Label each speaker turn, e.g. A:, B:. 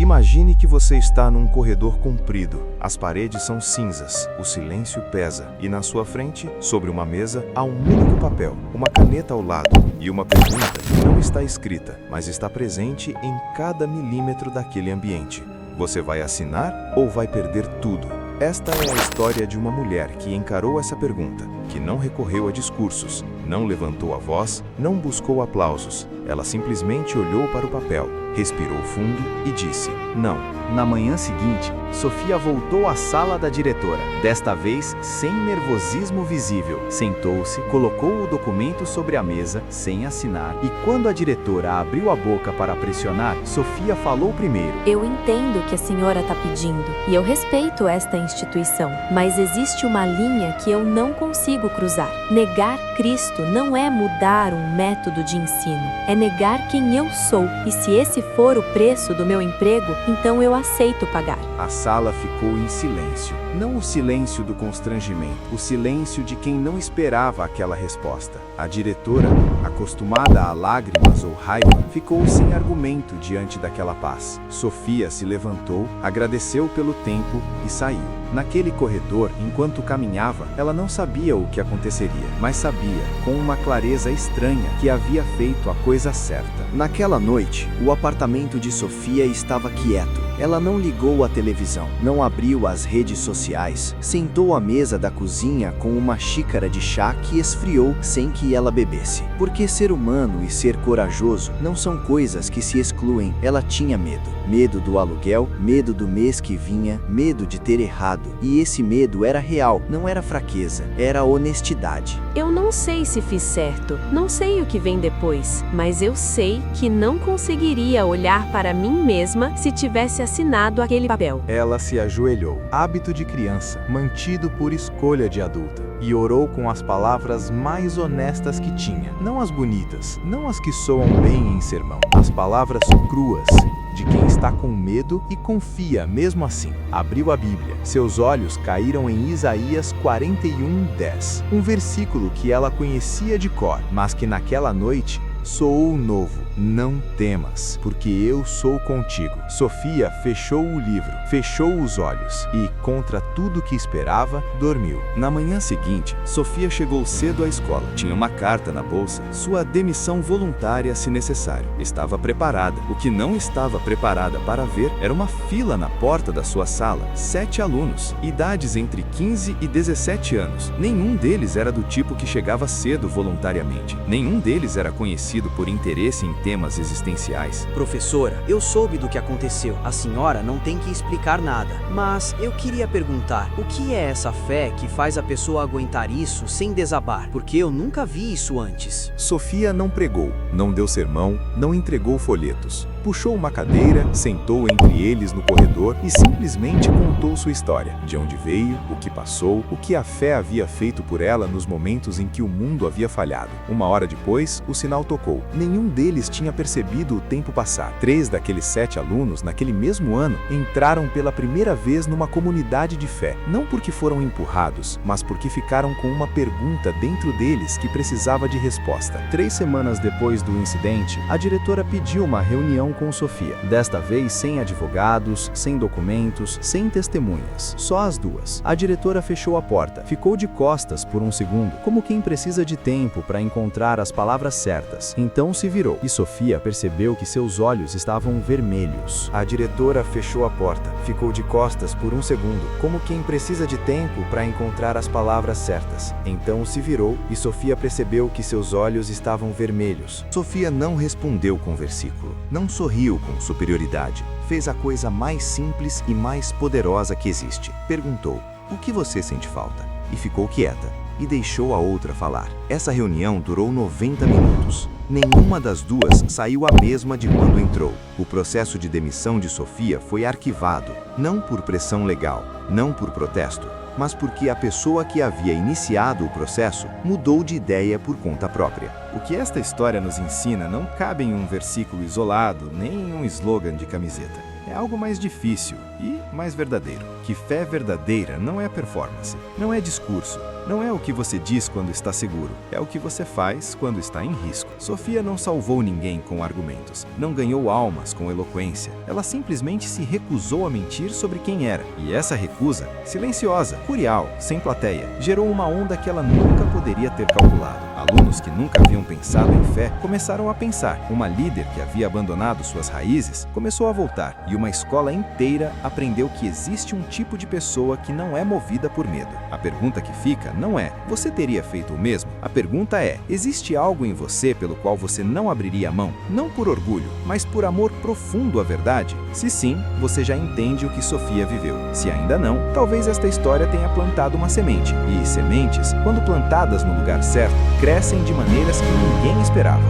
A: Imagine que você está num corredor comprido. As paredes são cinzas, o silêncio pesa, e na sua frente, sobre uma mesa, há um único papel, uma caneta ao lado e uma pergunta que não está escrita, mas está presente em cada milímetro daquele ambiente. Você vai assinar ou vai perder tudo? Esta é a história de uma mulher que encarou essa pergunta, que não recorreu a discursos, não levantou a voz, não buscou aplausos. Ela simplesmente olhou para o papel, respirou fundo e disse: não.
B: Na manhã seguinte, Sofia voltou à sala da diretora, desta vez sem nervosismo visível. Sentou-se, colocou o documento sobre a mesa, sem assinar, e quando a diretora abriu a boca para pressionar, Sofia falou primeiro.
C: Eu entendo o que a senhora está pedindo, e eu respeito esta instituição, mas existe uma linha que eu não consigo cruzar. Negar Cristo não é mudar um método de ensino, é negar quem eu sou, e se esse for o preço do meu emprego, então eu aceito pagar.
B: A sala ficou em silêncio. Não o silêncio do constrangimento, o silêncio de quem não esperava aquela resposta. A diretora, acostumada a lágrimas ou raiva, ficou sem argumento diante daquela paz. Sofia se levantou, agradeceu pelo tempo e saiu. Naquele corredor, enquanto caminhava, ela não sabia o que aconteceria, mas sabia, com uma clareza estranha, que havia feito a coisa certa. Naquela noite, o apartamento de Sofia estava quieto. Ela não ligou a televisão, não abriu as redes sociais, sentou à mesa da cozinha com uma xícara de chá que esfriou sem que ela bebesse. Porque ser humano e ser corajoso não são coisas que se excluem. Ela tinha medo. Medo do aluguel, medo do mês que vinha, medo de ter errado. E esse medo era real, não era fraqueza, era honestidade.
C: Eu não sei se fiz certo, não sei o que vem depois, mas eu sei que não conseguiria olhar para mim mesma se tivesse assinado aquele papel.
D: Ela se ajoelhou, hábito de criança, mantido por escolha de adulta, e orou com as palavras mais honestas que tinha. Não as bonitas, não as que soam bem em sermão, as palavras cruas, de quem está com medo e confia mesmo assim. Abriu a Bíblia. Seus olhos caíram em Isaías 41:10, um versículo que ela conhecia de cor, mas que naquela noite soou novo. Não temas, porque eu sou contigo. Sofia fechou o livro, fechou os olhos e, contra tudo que esperava, dormiu.
B: Na manhã seguinte, Sofia chegou cedo à escola. Tinha uma carta na bolsa, sua demissão voluntária se necessário. Estava preparada. O que não estava preparada para ver era uma fila na porta da sua sala. 7 alunos, idades entre 15 e 17 anos. Nenhum deles era do tipo que chegava cedo voluntariamente. Nenhum deles era conhecido por interesse em temas existenciais.
E: Professora, eu soube do que aconteceu. A senhora não tem que explicar nada. Mas eu queria perguntar, o que é essa fé que faz a pessoa aguentar isso sem desabar? Porque eu nunca vi isso antes.
A: Sofia não pregou, não deu sermão, não entregou folhetos. Puxou uma cadeira, sentou entre eles no corredor e simplesmente contou sua história. De onde veio, o que passou, o que a fé havia feito por ela nos momentos em que o mundo havia falhado. Uma hora depois, o sinal tocou. Nenhum deles tinha percebido o tempo passar. 3 daqueles 7 alunos, naquele mesmo ano, entraram pela primeira vez numa comunidade de fé. Não porque foram empurrados, mas porque ficaram com uma pergunta dentro deles que precisava de resposta. 3 semanas depois do incidente, a diretora pediu uma reunião com Sofia. Desta vez sem advogados, sem documentos, sem testemunhas. Só as duas. A diretora fechou a porta. Ficou de costas por um segundo, como quem precisa de tempo para encontrar as palavras certas. Então se virou, e Sofia percebeu que seus olhos estavam vermelhos. A diretora fechou a porta. Ficou de costas por um segundo, como quem precisa de tempo para encontrar as palavras certas. Então se virou, e Sofia percebeu que seus olhos estavam vermelhos. Sofia não respondeu com versículo. Não sorriu com superioridade. Fez a coisa mais simples e mais poderosa que existe. Perguntou: o que você sente falta? E ficou quieta. E deixou a outra falar. Essa reunião durou 90 minutos. Nenhuma das duas saiu a mesma de quando entrou. O processo de demissão de Sofia foi arquivado, não por pressão legal, não por protesto, mas porque a pessoa que havia iniciado o processo mudou de ideia por conta própria. O que esta história nos ensina não cabe em um versículo isolado, nem em um slogan de camiseta.
B: é algo mais difícil e mais verdadeiro. Que fé verdadeira não é performance, não é discurso, não é o que você diz quando está seguro, é o que você faz quando está em risco. Sofia não salvou ninguém com argumentos, não ganhou almas com eloquência. Ela simplesmente se recusou a mentir sobre quem era. E essa recusa, silenciosa, curial, sem plateia, gerou uma onda que ela nunca poderia ter calculado. Alunos que nunca haviam pensado em fé começaram a pensar. Uma líder que havia abandonado suas raízes começou a voltar, e uma escola inteira aprendeu que existe um tipo de pessoa que não é movida por medo. A pergunta que fica não é: você teria feito o mesmo? A pergunta é: existe algo em você pelo qual você não abriria a mão? Não por orgulho, mas por amor profundo à verdade? Se sim, você já entende o que Sofia viveu. Se ainda não, talvez esta história tenha plantado uma semente. E sementes, quando plantadas no lugar certo, crescem de maneiras que ninguém esperava.